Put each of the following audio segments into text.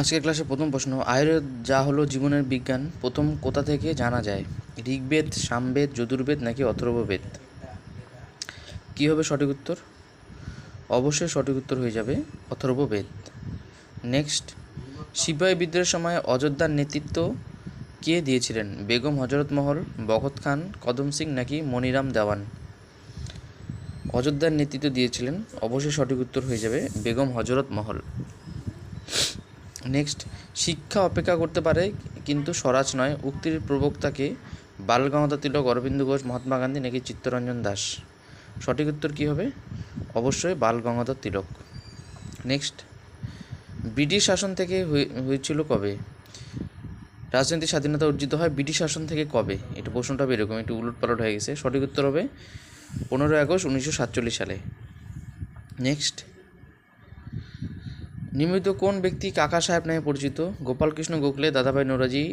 আজকের ক্লাসে প্রথম প্রশ্ন, আয়ুর্বেদ যা হলো জীবনের বিজ্ঞান প্রথম কোথা থেকে জানা যায়? ঋগ্বেদ, সামবেদ, যজুর্বেদ নাকি অথর্ববেদ? কী হবে সঠিক উত্তর? অবশ্যই সঠিক উত্তর হয়ে যাবে অথর্ববেদ। নেক্সট, সিপাহী বিদ্রোহের সময় অযোধ্যার নেতৃত্ব কে দিয়েছিলেন? বেগম হজরত মহল, বখত খান, কদম সিং নাকি মনিরাম দেওয়ান? অযোধ্যার নেতৃত্ব দিয়েছিলেন, অবশ্যই সঠিক উত্তর হয়ে যাবে বেগম হজরত মহল। নেক্সট, শিক্ষা অপেক্ষা করতে পারে কিন্তু স্বরাজ নয় উক্তির প্রবক্তাকে? বাল গঙ্গাধর তিলক, অরবিন্দ ঘোষ, মহাত্মা গান্ধী নাকি চিত্তরঞ্জন দাস? সঠিক উত্তর কী হবে? অবশ্যই বাল গঙ্গাধর তিলক। নেক্সট, ব্রিটিশ শাসন থেকে হয়েছিল কবে? রাজনৈতিক স্বাধীনতা অর্জিত হয় ব্রিটিশ শাসন থেকে কবে? এটা প্রশ্নটা এরকম একটু উলটপালট হয়ে গেছে। সঠিক উত্তর হবে 15 আগস্ট 1947 সালে। নেক্সট, নিম্নলিখিত কোন ব্যক্তি কাকা সাহেব নামে পরিচিত? গোপালকৃষ্ণ গোখলে, দাদাভাই নৌরোজি,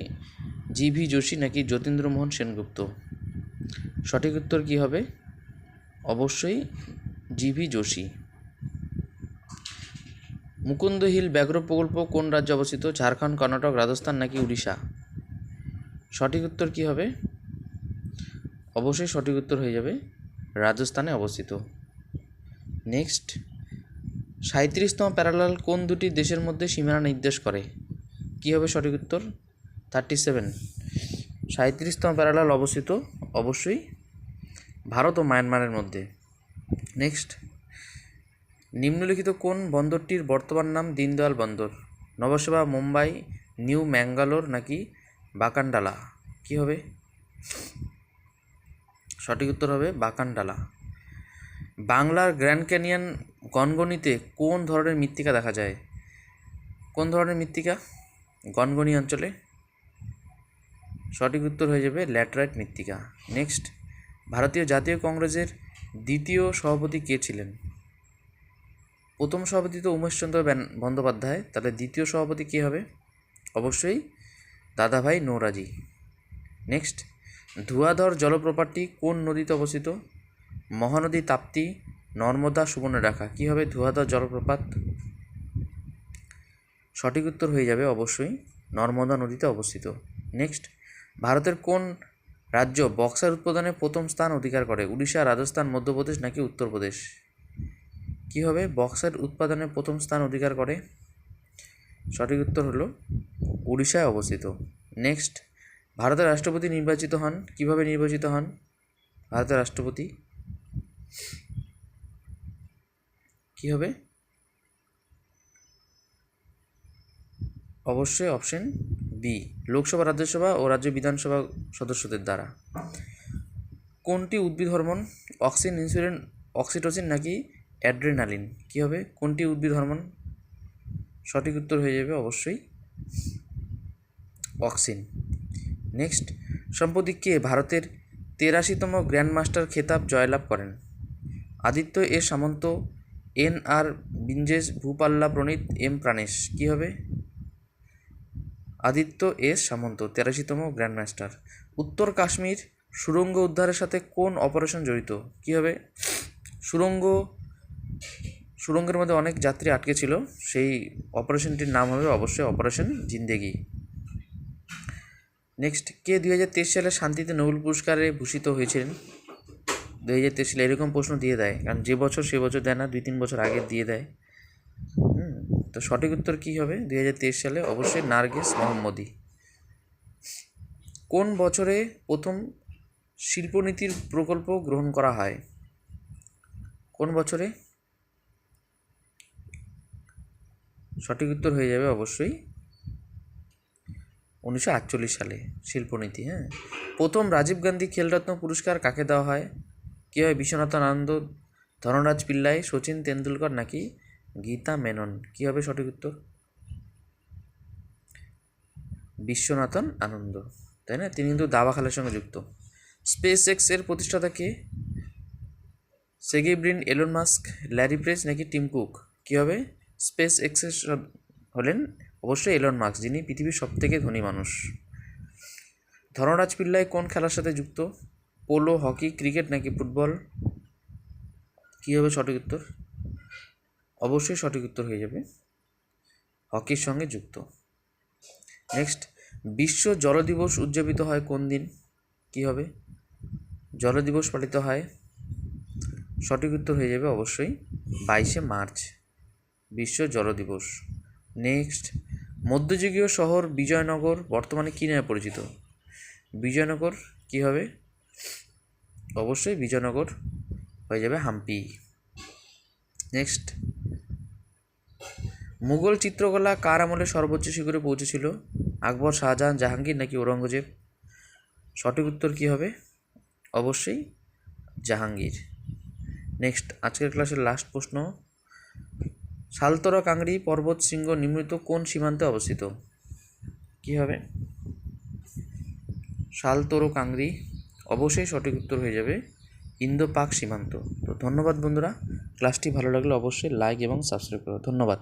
জি.ভি. যোশী নাকি যতীন্দ্রমোহন সেনগুপ্ত? সঠিক উত্তর কী হবে? অবশ্যই জি.ভি. যোশী। মুকুন্দ হিল ব্যাঘ্র প্রকল্প কোন রাজ্যে অবস্থিত? ঝাড়খণ্ড, কর্ণাটক, রাজস্থান নাকি উড়িষ্যা? সঠিক উত্তর কী হবে? অবশ্যই সঠিক উত্তর হয়ে যাবে রাজস্থানে অবস্থিত। নেক্সট, 37তম প্যারালাল কোন দুটি দেশের মধ্যে সীমানা নির্দেশ করে? কী হবে সঠিক উত্তর? 37। 37তম প্যারালাল অবস্থিত অবশ্যই ভারত ও মায়ানমারের মধ্যে। নেক্সট, নিম্নলিখিত কোন বন্দরটির বর্তমান নাম দীনদয়াল বন্দর? নবসেবা, মুম্বাই, নিউ ম্যাঙ্গালোর নাকি বাকানডালা? কী হবে? সঠিক উত্তর হবে বাকানডালা। বাংলার গ্র্যান্ড ক্যানিয়ন গনগনিতে কোন ধরনের মৃত্তিকা দেখা যায়? কোন ধরনের মৃত্তিকা গনগনি অঞ্চলে? সঠিক উত্তর হয়ে যাবে ল্যাটেরাইট মৃত্তিকা। নেক্সট, ভারতীয় জাতীয় কংগ্রেসের দ্বিতীয় সভাপতি কে ছিলেন? প্রথম সভাপতি তো উমেশচন্দ্র বন্দ্যোপাধ্যায়, তাহলে দ্বিতীয় সভাপতি কে হবে? অবশ্যই দাদাভাই নৌরোজি। নেক্সট, ধুয়াধর জলপ্রপাতটি কোন নদীতে অবস্থিত? মহানদী, তাপ্তি, নর্মদা, সুবর্ণরেখা? কী হবে ধুয়াধর জলপ্রপাত? সঠিক উত্তর হয়ে যাবে অবশ্যই নর্মদা নদীতে অবস্থিত। নেক্সট, ভারতের কোন রাজ্য বক্সার উৎপাদনে প্রথম স্থান অধিকার করে? উড়িষ্যা, রাজস্থান, মধ্যপ্রদেশ নাকি উত্তরপ্রদেশ? কী হবে বক্সার উৎপাদনে প্রথম স্থান অধিকার করে? সঠিক উত্তর হলো উড়িষ্যায় অবস্থিত। নেক্সট, ভারতের রাষ্ট্রপতি নির্বাচিত হন কিভাবে নির্বাচিত হন ভারতের রাষ্ট্রপতি? কী হবে? অবশ্যই অপশন বি, লোকসভা, রাজ্যসভা ও রাজ্য বিধানসভা সদস্যদের দ্বারা। কোনটি উদ্ভিদ হরমোন? অক্সিন, ইনসুলিন, অক্সিটোসিন নাকি অ্যাড্রেনালিন? কী হবে কোনটি উদ্ভিদ হরমোন? সঠিক উত্তর হয়ে যাবে অবশ্যই অক্সিন। নেক্সট, সম্প্রতি কে ভারতের 83তম গ্র্যান্ডমাস্টার খেতাব জয়লাভ করেন? আদিত্য এস সামন্ত, এন.আর. বিঞ্জেস, ভূপাল্লা প্রণীত, এম প্রাণেশ? কী হবে? আদিত্য এস সামন্ত 83তম গ্র্যান্ডমাস্টার। উত্তর কাশ্মীর সুড়ঙ্গ উদ্ধারের সাথে কোন অপারেশন জড়িত? কী হবে? সুড়ঙ্গের মধ্যে অনেক যাত্রী আটকে ছিল, সেই অপারেশনটির নাম হবে অবশ্যই অপারেশন জিন্দেগি। নেক্সট, কে 2023 সালে শান্তিতে নোবেল পুরস্কারে ভূষিত হয়েছিলেন? 2023 সালে এরকম প্রশ্ন দিয়ে দেয়, কারণ যে বছর সে বছর দেয় না, 2-3 বছর আগে দিয়ে দেয়। তো সঠিক উত্তর কী হবে 2023 সালে? অবশ্যই নার্গিস মোহাম্মদী। কোন বছরে প্রথম শিল্পনীতির প্রকল্প গ্রহণ করা হয়? কোন বছরে? সঠিক উত্তর হয়ে যাবে অবশ্যই 1948 সালে শিল্পনীতি। প্রথম রাজীব গান্ধী খেলরত্ন পুরস্কার কাকে দেওয়া হয়? কী হয় বিশ্বনাথন আনন্দ, ধনরাজ পিল্লাই, সচিন তেন্ডুলকর নাকি গীতা মেনন? কী হবে সঠিক উত্তর? বিশ্বনাথন আনন্দ, তাই না? তিনি কিন্তু দাবা খেলার সঙ্গে যুক্ত। স্পেস এক্স এর প্রতিষ্ঠাতা কে? Sergey Brin, Elon Musk, Larry Page নাকি টিম কুক? কী হবে স্পেস এক্সের হলেন অবশ্যই এলন মাস্ক, যিনি পৃথিবীর সবথেকে ধনী মানুষ। ধনরাজ পিল্লাই কোন খেলার সাথে যুক্ত? পোলো, হকি, ক্রিকেট নাকি ফুটবল? কী হবে সঠিক উত্তর? অবশ্যই সঠিক উত্তর হয়ে যাবে হকির সঙ্গে যুক্ত। নেক্সট, বিশ্ব জল দিবস উদযাপিত হয় কোন দিন? কী হবে? জল দিবস পালিত হয়, সঠিক উত্তর হয়ে যাবে অবশ্যই 22শে মার্চ, বিশ্ব জল দিবস। নেক্সট, মধ্যযুগীয় শহর বিজয়নগর বর্তমানে কী নামে পরিচিত? বিজয়নগর কী হবে? অবশ্যই বিজয়নগর হয়ে যাবে হাম্পি। নেক্সট, মুঘল চিত্রকলা কার আমলে সর্বোচ্চ শিখরে পৌঁছেছিল? আকবর, শাহজাহান, জাহাঙ্গীর নাকি ঔরঙ্গজেব? সঠিক উত্তর কী হবে? অবশ্যই জাহাঙ্গীর। নেক্সট, আজকের ক্লাসের লাস্ট প্রশ্ন, সালতোরো কাংরি পর্বত শৃঙ্গ নিম্নলিখিত কোন সীমান্তে অবস্থিত? কী হবে? সালতোরো কাংরি অবশ্যই সঠিক উত্তর হয়ে যাবে ইন্দো পাক সীমান্ত। তো ধন্যবাদ বন্ধুরা, ক্লাসটি ভালো লাগলে অবশ্যই লাইক এবং সাবস্ক্রাইব করো। ধন্যবাদ।